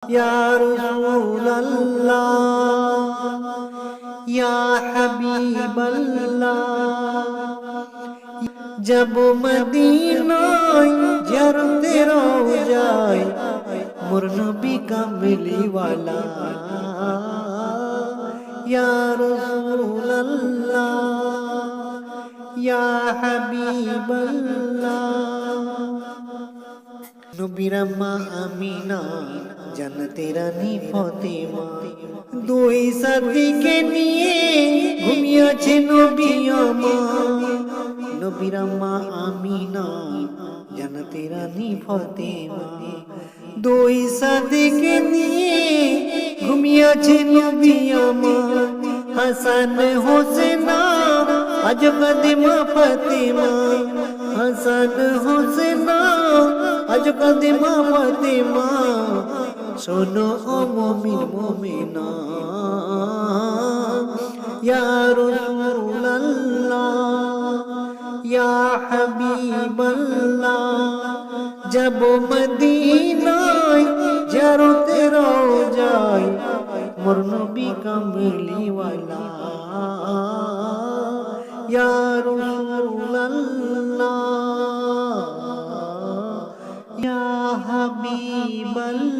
या रसूल अल्लाह या हबीब अल्लाह। जब मदीना ज़ियारते रोज़ाए मोर नबी कामली वाला या रसूल अल्लाह या हबीब अल्लाह। नबीर अम्मा आमीना জান্নাতে রানী ফাতেমা দুই সাথীকে নিয়ে ঘুমিয়েছে নবী আমার। নবীর আম্মা আমিনা জান্নাতে রানী ফাতেমা দুই সাথীকে নিয়ে ঘুমিয়েছে নবী আমার। হাসান হোসেনা আজ কদিমা ফাতেমা হাসান হোসেনা আজ কদিমা ফাতেমা। শোনো ও মুমিন মুমিনা ইয়া রাসূলুল্লাহ ইয়া হাবিবাল্লাহ। जब मदीनाয় ज़ियारते रोज़ाए मोर नबी कामली वाला या रसूलल्लाह या हबीबल्लाह।